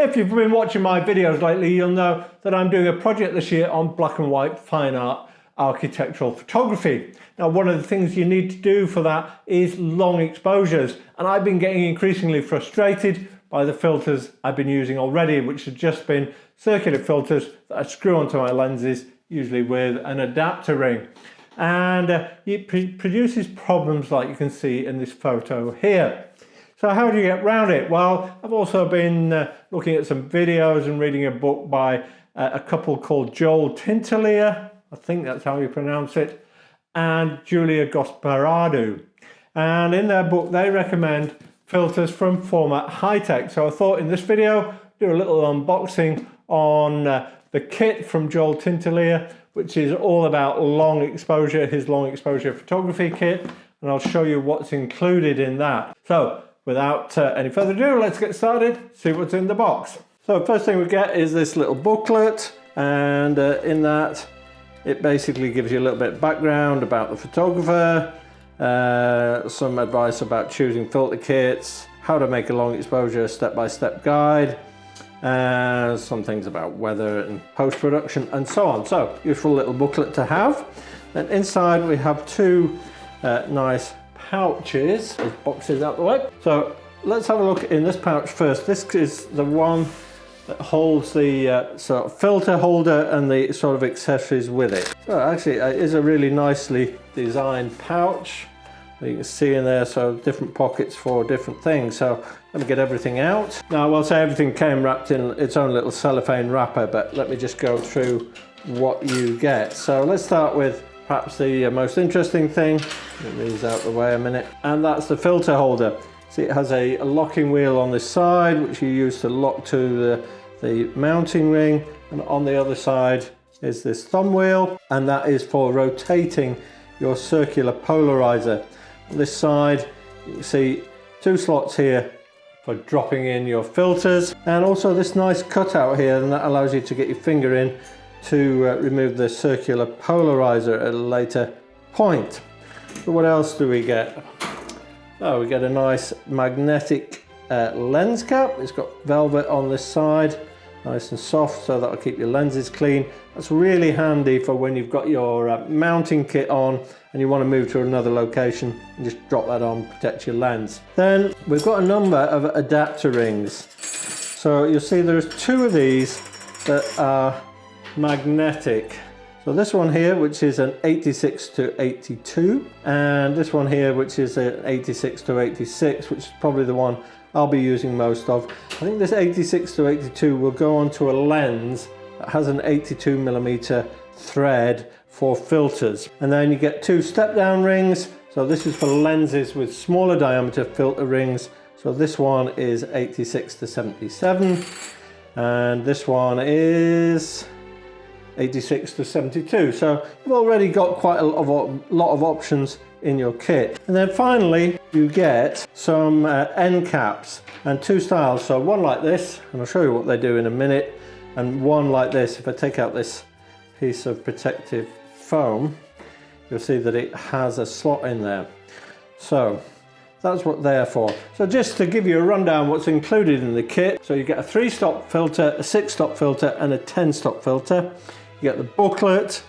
If you've been watching my videos lately, you'll know that I'm doing a project this year on black and white fine art architectural photography. Now, one of the things you need to do for that is long exposures, and I've been getting increasingly frustrated by the filters I've been using already, which have just been circular filters that I screw onto my lenses, usually with an adapter ring. And it produces problems like you can see in this photo here. So how do you get around it? Well, I've also been looking at some videos and reading a book by a couple called Joel Tintelier, I think that's how you pronounce it, and Julia Gasparadu. And in their book, they recommend filters from Formatt HighTech. So I thought in this video, do a little unboxing on the kit from Joel Tintelier, which is all about long exposure, his long exposure photography kit. And I'll show you what's included in that. So without any further ado, let's get started, see what's in the box. So first thing we get is this little booklet, and in that it basically gives you a little bit of background about the photographer, some advice about choosing filter kits, how to make a long exposure step-by-step guide, some things about weather and post-production and so on. So useful little booklet to have. And inside we have two nice pouches, those boxes out the way. So let's have a look in this pouch first. This is the one that holds the sort of filter holder and the sort of accessories with it. So actually it is a really nicely designed pouch. You can see in there, so different pockets for different things. So let me get everything out. Now I will say everything came wrapped in its own little cellophane wrapper, but let me just go through what you get. So let's start with perhaps the most interesting thing. Get these out the way a minute. And that's the filter holder. See, it has a locking wheel on this side, which you use to lock to the mounting ring. And on the other side is this thumb wheel, and that is for rotating your circular polarizer. On this side, you can see two slots here for dropping in your filters, and also this nice cutout here, and that allows you to get your finger in to remove the circular polarizer at a later point. So what else do we get? Oh, we get a nice magnetic lens cap. It's got velvet on this side, nice and soft, so that'll keep your lenses clean. That's really handy for when you've got your mounting kit on and you want to move to another location, and just drop that on, protect your lens. Then we've got a number of adapter rings. So you'll see there's two of these that are magnetic. So this one here, which is an 86 to 82, and this one here, which is an 86 to 86, which is probably the one I'll be using most of. I think this 86 to 82 will go onto a lens that has an 82mm thread for filters. And then you get two step down rings. So this is for lenses with smaller diameter filter rings. So this one is 86 to 77, and this one is 86 to 72. So you've already got quite a lot of options in your kit. And then finally you get some end caps, and two styles. So one like this, and I'll show you what they do in a minute, and one like this. If I take out this piece of protective foam, you'll see that it has a slot in there. So that's what they're for. So just to give you a rundown what's included in the kit. So you get a 3-stop filter, a 6-stop filter, and a 10-stop filter. You get the booklet,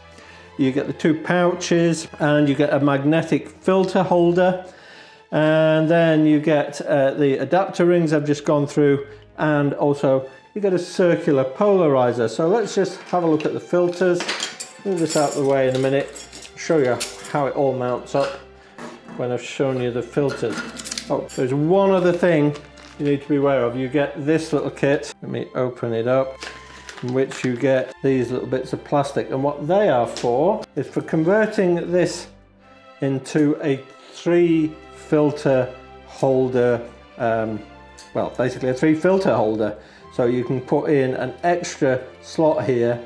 you get the two pouches, and you get a magnetic filter holder. And then you get the adapter rings I've just gone through, and also you get a circular polarizer. So let's just have a look at the filters. Move this out of the way in a minute, show you how it all mounts up when I've shown you the filters. Oh, there's one other thing you need to be aware of. You get this little kit, let me open it up, in which you get these little bits of plastic, and what they are for is for converting this into a 3 filter holder, well, basically a 3 filter holder. So you can put in an extra slot here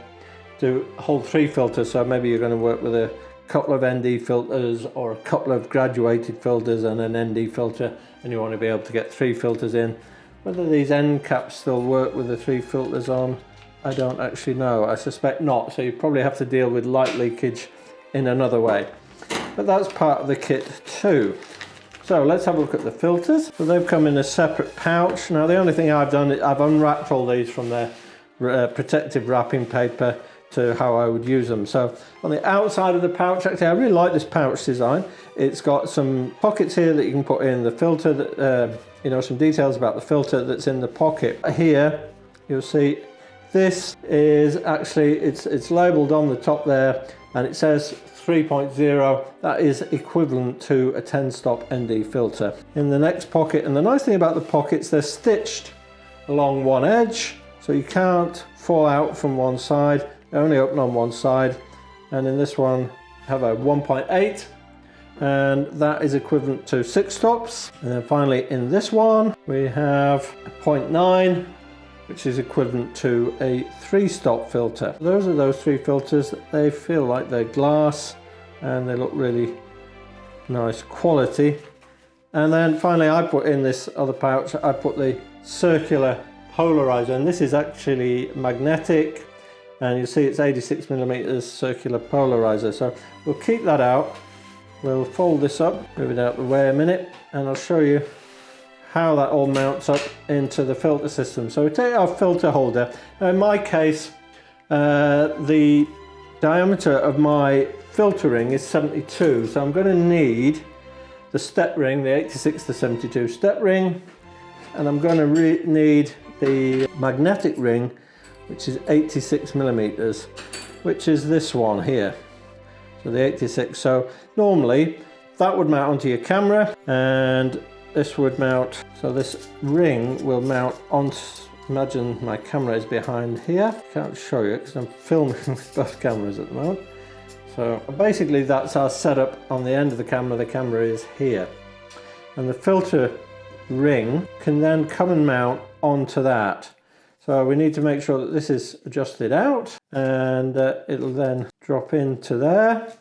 to hold 3 filters. So maybe you're going to work with a couple of ND filters or a couple of graduated filters and an ND filter, and you want to be able to get 3 filters in. Whether these end caps still work with the 3 filters on, I don't actually know. I suspect not, so you probably have to deal with light leakage in another way. But that's part of the kit too. So let's have a look at the filters. So they've come in a separate pouch. Now the only thing I've done is I've unwrapped all these from their protective wrapping paper to how I would use them. So on the outside of the pouch, actually I really like this pouch design. It's got some pockets here that you can put in the filter, that you know, some details about the filter that's in the pocket. Here you'll see this is actually, it's labelled on the top there, and it says 3.0. That is equivalent to a 10-stop ND filter. In the next pocket, and the nice thing about the pockets, they're stitched along one edge, so you can't fall out from one side. They only open on one side. And in this one, have a 1.8, and that is equivalent to 6 stops. And then finally in this one, we have a 0.9, which is equivalent to a 3-stop filter. Those are those 3 filters. They feel like they're glass and they look really nice quality. And then finally I put in this other pouch, I put the circular polarizer, and this is actually magnetic, and you see it's 86mm circular polarizer. So we'll keep that out. We'll fold this up, move it out the way a minute, and I'll show you how that all mounts up into the filter system. So we take our filter holder. Now in my case, the diameter of my filter ring is 72, so I'm going to need the step ring, the 86 to 72 step ring, and I'm going to need the magnetic ring, which is 86mm, which is this one here. So the 86. So normally that would mount onto your camera, and this would mount, so this ring will mount on, imagine my camera is behind here. Can't show you because I'm filming with both cameras at the moment. So basically that's our setup on the end of the camera is here. And the filter ring can then come and mount onto that. So we need to make sure that this is adjusted out, and it'll then drop into there,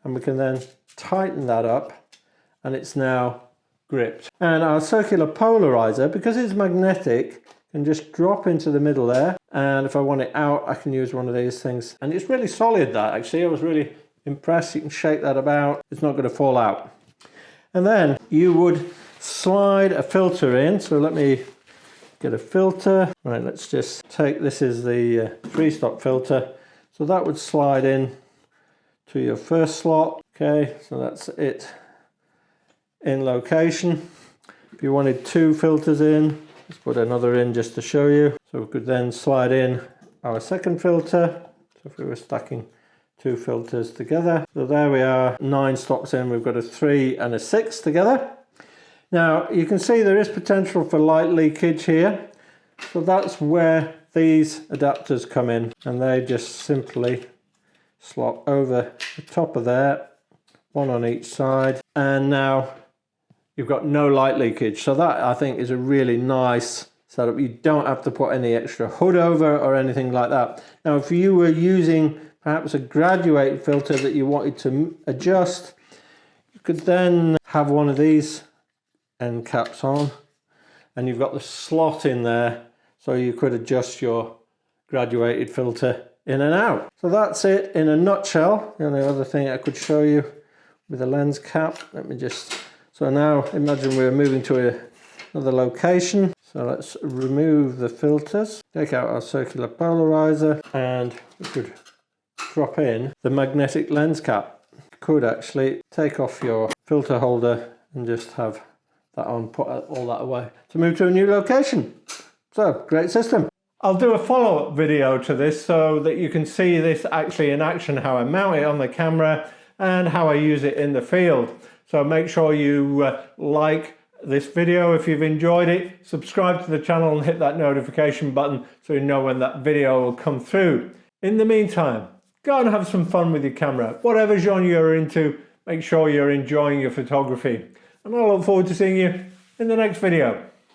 and we can then tighten that up, and it's now gripped. And our circular polarizer, because it's magnetic, can just drop into the middle there, and if I want it out I can use one of these things, and it's really solid. That actually, I was really impressed. You can shake that about, it's not going to fall out. And then you would slide a filter in. So let me get a filter. Right, let's just take, this is the 3-stop filter, so that would slide in to your first slot. Okay, so that's it in location. If you wanted 2 filters in, let's put another in just to show you. So we could then slide in our second filter. So if we were stacking 2 filters together. So there we are, 9 stops in, we've got a 3 and a 6 together. Now you can see there is potential for light leakage here. So that's where these adapters come in, and they just simply slot over the top of there, one on each side, and now you've got no light leakage. So that, I think, is a really nice setup. You don't have to put any extra hood over or anything like that. Now if you were using perhaps a graduated filter that you wanted to adjust, you could then have one of these end caps on, and you've got the slot in there, so you could adjust your graduated filter in and out. So that's it in a nutshell. The only other thing I could show you with a lens cap, let me just, so now imagine we're moving to another location. So let's remove the filters, take out our circular polarizer, and we could drop in the magnetic lens cap. You could actually take off your filter holder and just have that on, put all that away to move to a new location. So great system. I'll do a follow-up video to this so that you can see this actually in action, how I mount it on the camera and how I use it in the field. So make sure you like this video if you've enjoyed it, subscribe to the channel and hit that notification button so you know when that video will come through. In the meantime, go and have some fun with your camera. Whatever genre you're into, make sure you're enjoying your photography. And I look forward to seeing you in the next video.